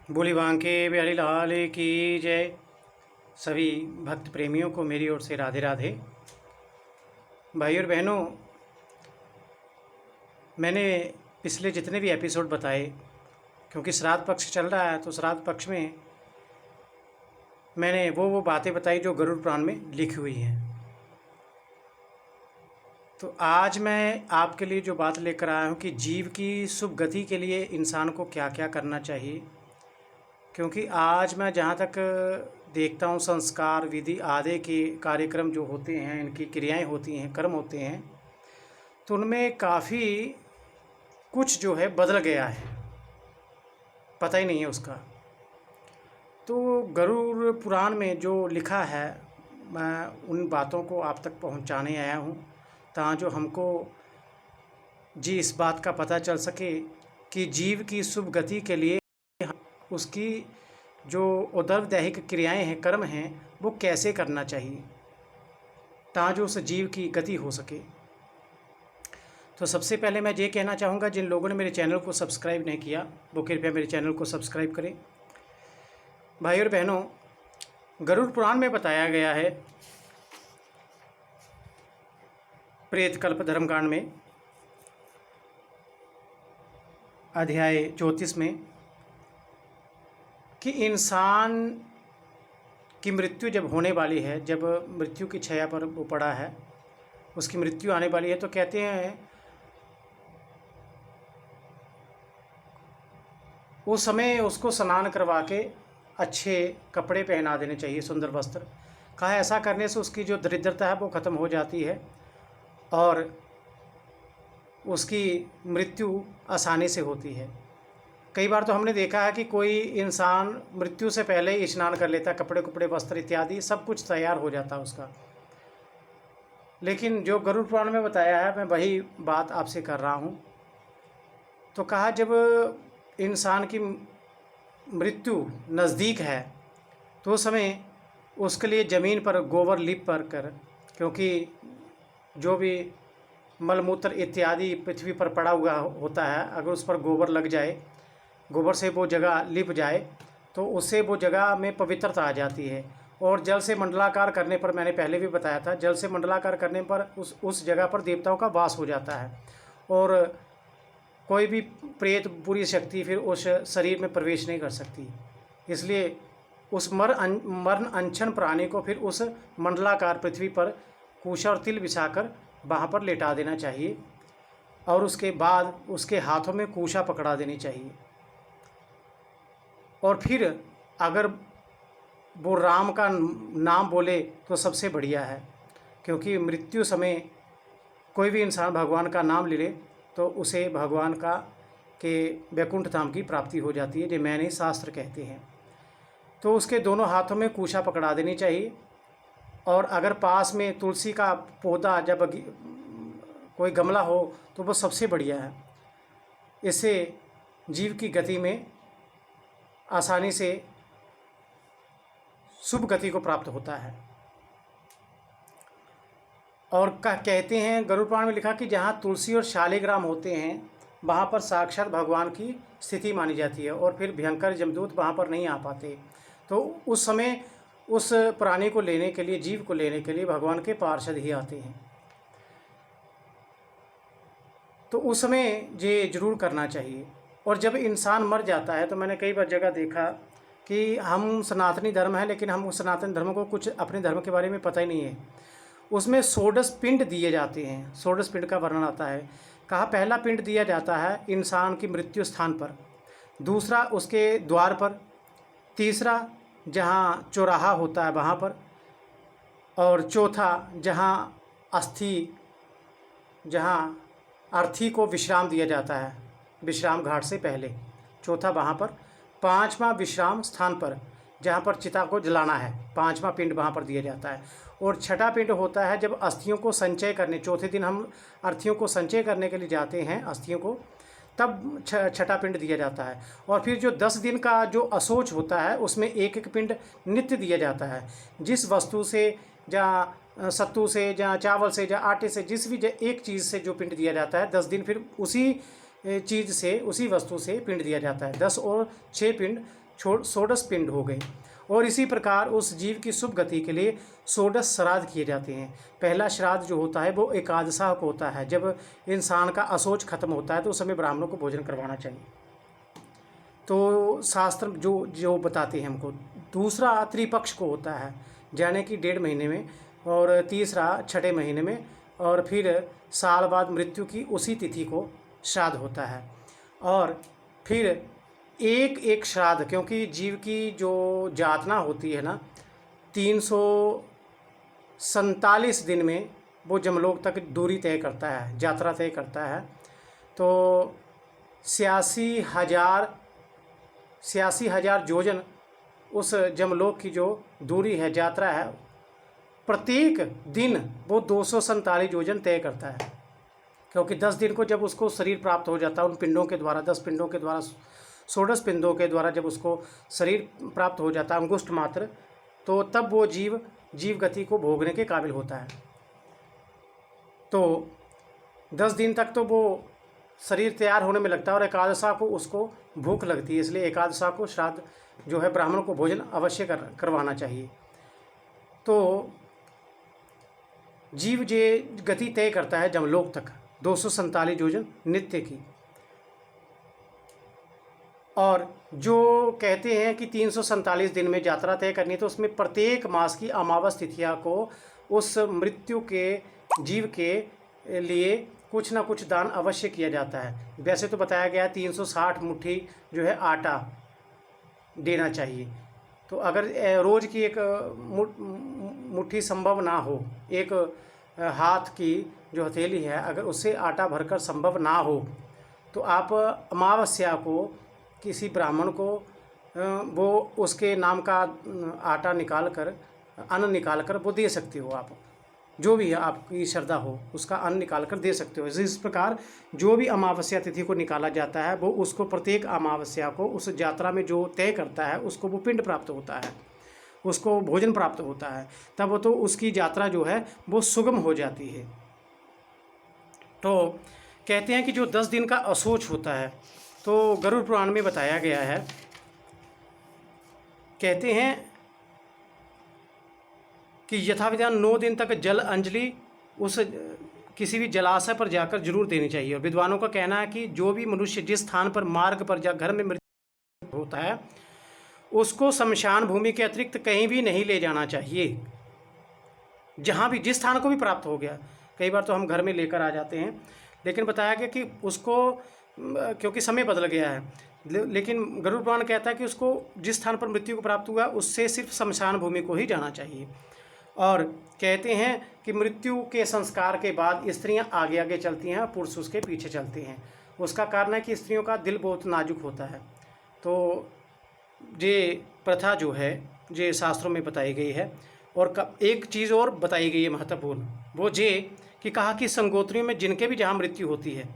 बोली बांके बिहारी लाल की जय। सभी भक्त प्रेमियों को मेरी ओर से राधे राधे। भाई और बहनों, मैंने पिछले जितने भी एपिसोड बताए, क्योंकि श्राद्ध पक्ष चल रहा है, तो श्राद्ध पक्ष में मैंने वो बातें बताई जो गरुड़ पुराण में लिखी हुई हैं। तो आज मैं आपके लिए जो बात लेकर आया हूँ कि जीव की शुभ गति के लिए इंसान को क्या क्या करना चाहिए। क्योंकि आज मैं जहाँ तक देखता हूँ, संस्कार विधि आदि के कार्यक्रम जो होते हैं, इनकी क्रियाएं होती हैं, कर्म होते हैं, तो उनमें काफ़ी कुछ जो है बदल गया है, पता ही नहीं है उसका। तो गरुड़ पुराण में जो लिखा है, मैं उन बातों को आप तक पहुंचाने आया हूं, ताकि जो हमको इस बात का पता चल सके कि जीव की शुभ गति के लिए उसकी जो उदरदैहिक क्रियाएं हैं, कर्म हैं, वो कैसे करना चाहिए, ताकि जो उस जीव की गति हो सके। तो सबसे पहले मैं ये कहना चाहूँगा, जिन लोगों ने मेरे चैनल को सब्सक्राइब नहीं किया वो कृपया मेरे चैनल को सब्सक्राइब करें। भाई और बहनों, गरुड़ पुराण में बताया गया है, प्रेत कल्प धर्मकांड में अध्याय 34 में, कि इंसान की मृत्यु जब होने वाली है, जब मृत्यु की छाया पर वो पड़ा है, उसकी मृत्यु आने वाली है, तो कहते हैं उस समय उसको स्नान करवा के अच्छे कपड़े पहना देने चाहिए, सुंदर वस्त्र। कहा ऐसा करने से उसकी जो दरिद्रता है वो ख़त्म हो जाती है और उसकी मृत्यु आसानी से होती है। कई बार तो हमने देखा है कि कोई इंसान मृत्यु से पहले ही स्नान कर लेता, कपड़े वस्त्र इत्यादि सब कुछ तैयार हो जाता उसका। लेकिन जो गरुड़ पुराण में बताया है, मैं वही बात आपसे कर रहा हूँ। तो कहा जब इंसान की मृत्यु नज़दीक है तो उस समय उसके लिए ज़मीन पर गोबर लीप पर कर, क्योंकि जो भी मलमूत्र इत्यादि पृथ्वी पर पड़ा हुआ होता है, अगर उस पर गोबर लग जाए, गोबर से वो जगह लिप जाए, तो उससे वो जगह में पवित्रता आ जाती है। और जल से मंडलाकार करने पर, मैंने पहले भी बताया था, जल से मंडलाकार करने पर उस जगह पर देवताओं का वास हो जाता है और कोई भी प्रेत बुरी शक्ति फिर उस शरीर में प्रवेश नहीं कर सकती। इसलिए उस मरण अनशन प्राणी को फिर उस मंडलाकार पृथ्वी पर कुशा और तिल बिछाकर वहाँ पर लेटा देना चाहिए और उसके बाद उसके हाथों में कुशा पकड़ा देनी चाहिए। और फिर अगर वो राम का नाम बोले तो सबसे बढ़िया है, क्योंकि मृत्यु समय कोई भी इंसान भगवान का नाम ले ले तो उसे भगवान का के वैकुंठ धाम की प्राप्ति हो जाती है, जो मैंने शास्त्र कहते हैं। तो उसके दोनों हाथों में कुशा पकड़ा देनी चाहिए। और अगर पास में तुलसी का पौधा, जब कोई गमला हो, तो वो सबसे बढ़िया है। इससे जीव की गति में आसानी से शुभ गति को प्राप्त होता है। और कहते हैं, गरुड़ पुराण में लिखा कि जहाँ तुलसी और शालिग्राम होते हैं वहाँ पर साक्षात भगवान की स्थिति मानी जाती है और फिर भयंकर यमदूत वहाँ पर नहीं आ पाते। तो उस समय उस प्राणी को लेने के लिए, जीव को लेने के लिए भगवान के पार्षद ही आते हैं। तो उस समय ये जरूर करना चाहिए। और जब इंसान मर जाता है, तो मैंने कई बार जगह देखा कि हम सनातनी धर्म है, लेकिन हम उस सनातन धर्म को कुछ अपने धर्म के बारे में पता ही नहीं है। उसमें 16 पिंड दिए जाते हैं, 16 पिंड का वर्णन आता है। कहा पहला पिंड दिया जाता है इंसान की मृत्यु स्थान पर, दूसरा उसके द्वार पर, तीसरा जहाँ चौराहा होता है वहाँ पर, और चौथा जहाँ अर्थी को विश्राम दिया जाता है, विश्राम घाट से पहले, चौथा वहाँ पर, पांचवा विश्राम स्थान पर जहाँ पर चिता को जलाना है, पांचवा पिंड वहाँ पर दिया जाता है। और छठा पिंड होता है जब अस्थियों को संचय करने, चौथे दिन हम अर्थियों को संचय करने के लिए जाते हैं अस्थियों को, तब छठा पिंड दिया जाता है। और फिर जो 10 दिन का जो अशौच होता है उसमें एक एक पिंड नित्य दिया जाता है। जिस वस्तु से, जहाँ सत्तू से, जहाँ चावल से, जहाँ आटे से, जिस भी एक चीज़ से जो पिंड दिया जाता है, 10 दिन फिर उसी चीज़ से, उसी वस्तु से पिंड दिया जाता है। 10 और 6 पिंड षोडश पिंड हो गए। और इसी प्रकार उस जीव की शुभ गति के लिए षोडश श्राद्ध किए जाते हैं। पहला श्राद्ध जो होता है वो एकादशा को होता है, जब इंसान का अशौच खत्म होता है तो उस समय ब्राह्मणों को भोजन करवाना चाहिए। तो शास्त्र जो जो बताते हैं हमको। दूसरा त्रिपक्ष को होता है, यानी कि 1.5 महीने में, और तीसरा 6ठे महीने में, और फिर साल बाद मृत्यु की उसी तिथि को श्राद्ध होता है। और फिर एक एक श्राद्ध, क्योंकि जीव की जो यातना होती है ना, 347 दिन में वो जमलोक तक दूरी तय करता है, यात्रा तय करता है। तो 86,000 योजन उस जमलोक की जो दूरी है, यात्रा है, प्रत्येक दिन वो 247 योजन तय करता है। क्योंकि 10 दिन को जब उसको शरीर प्राप्त हो जाता है उन पिंडों के द्वारा, 10 पिंडों के द्वारा, षोडश पिंडों के द्वारा जब उसको शरीर प्राप्त हो जाता है अंगुष्ठ मात्र, तो तब वो जीव गति को भोगने के काबिल होता है। तो 10 दिन तक तो वो शरीर तैयार होने में लगता है, और एकादशा को उसको भूख लगती है, इसलिए एकादशा को श्राद्ध जो है ब्राह्मण को भोजन अवश्य करवाना चाहिए। तो जीव जे गति तय करता है जमलोक तक 247 योजन नित्य की। और जो कहते हैं कि 347 दिन में यात्रा तय करनी, तो उसमें प्रत्येक मास की अमावस तिथिया को उस मृत्यु के जीव के लिए कुछ ना कुछ दान अवश्य किया जाता है। वैसे तो बताया गया है 360 मुट्ठी जो है आटा देना चाहिए। तो अगर रोज़ की एक मुट्ठी संभव ना हो, एक हाथ की जो हथेली है अगर उससे आटा भरकर संभव ना हो, तो आप अमावस्या को किसी ब्राह्मण को वो उसके नाम का आटा निकाल कर, अन्न निकाल कर वो दे सकते हो। आप जो भी आपकी श्रद्धा हो उसका अन्न निकाल कर दे सकते हो। इस प्रकार जो भी अमावस्या तिथि को निकाला जाता है वो उसको प्रत्येक अमावस्या को उस यात्रा में जो तय करता है उसको वो पिंड प्राप्त होता है, उसको भोजन प्राप्त होता है, तब वो तो उसकी यात्रा जो है वो सुगम हो जाती है। तो कहते हैं कि जो 10 दिन का अशौच होता है, तो गरुड़ पुराण में बताया गया है, कहते हैं कि यथाविधान 9 दिन तक जल अंजलि उस किसी भी जलाशय पर जाकर जरूर देनी चाहिए। और विद्वानों का कहना है कि जो भी मनुष्य जिस स्थान पर मार्ग पर या घर में मृत्यु होता है उसको शमशान भूमि के अतिरिक्त कहीं भी नहीं ले जाना चाहिए। जहाँ भी जिस स्थान को भी प्राप्त हो गया, कई बार तो हम घर में लेकर आ जाते हैं, लेकिन बताया गया कि उसको, क्योंकि समय बदल गया है, लेकिन गरुड़ पुराण कहता है कि उसको जिस स्थान पर मृत्यु को प्राप्त हुआ उससे सिर्फ शमशान भूमि को ही जाना चाहिए। और कहते हैं कि मृत्यु के संस्कार के बाद स्त्रियां आगे आगे चलती हैं, पुरुष उसके पीछे चलते हैं। उसका कारण है कि स्त्रियों का दिल बहुत नाजुक होता है। तो ये प्रथा जो है ये शास्त्रों में बताई गई है। और एक चीज़ और बताई गई है महत्वपूर्ण, वो ये कि कहा कि संगोत्रियों में जिनके भी जहाँ मृत्यु होती है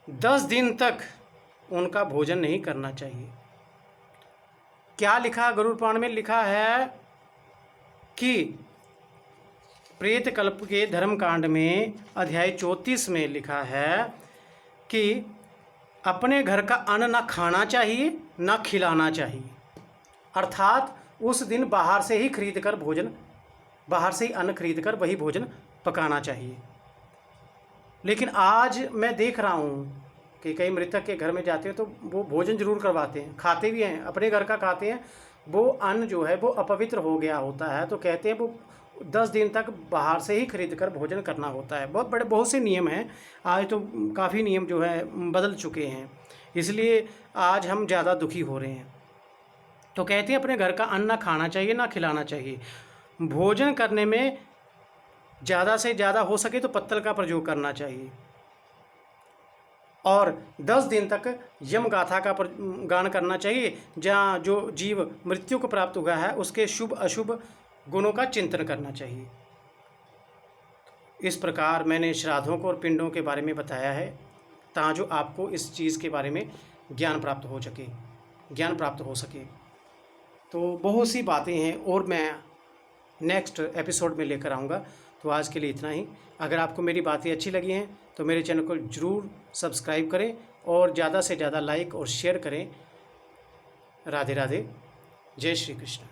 10 दिन तक उनका भोजन नहीं करना चाहिए। क्या लिखा गरुड़ पुराण में? लिखा है कि प्रेत कल्प के धर्मकांड में अध्याय 34 में लिखा है कि अपने घर का अन्न ना खाना चाहिए ना खिलाना चाहिए। अर्थात उस दिन बाहर से ही खरीद कर भोजन, बाहर से ही अन्न खरीद कर वही भोजन पकाना चाहिए। लेकिन आज मैं देख रहा हूँ कि कई मृतक के घर में जाते हैं तो वो भोजन जरूर करवाते हैं, खाते भी हैं, अपने घर का खाते हैं, वो अन्न जो है वो अपवित्र हो गया होता है। तो कहते हैं वो 10 दिन तक बाहर से ही खरीद कर भोजन करना होता है। बहुत से नियम हैं, आज तो काफ़ी नियम जो है बदल चुके हैं, इसलिए आज हम ज़्यादा दुखी हो रहे हैं। तो कहते हैं अपने घर का अन्न ना खाना चाहिए ना खिलाना चाहिए। भोजन करने में ज़्यादा से ज़्यादा हो सके तो पत्तल का प्रयोग करना चाहिए। और 10 दिन तक यम गाथा का गान करना चाहिए, जहाँ जो जीव मृत्यु को प्राप्त हुआ है उसके शुभ अशुभ गुणों का चिंतन करना चाहिए। इस प्रकार मैंने श्राद्धों को और पिंडों के बारे में बताया है, ताकि जो आपको इस चीज़ के बारे में ज्ञान प्राप्त हो सके। तो बहुत सी बातें हैं और मैं नेक्स्ट एपिसोड में लेकर आऊँगा। तो आज के लिए इतना ही। अगर आपको मेरी बातें अच्छी लगी हैं तो मेरे चैनल को ज़रूर सब्सक्राइब करें और ज़्यादा से ज़्यादा लाइक और शेयर करें। राधे राधे। जय श्री कृष्ण।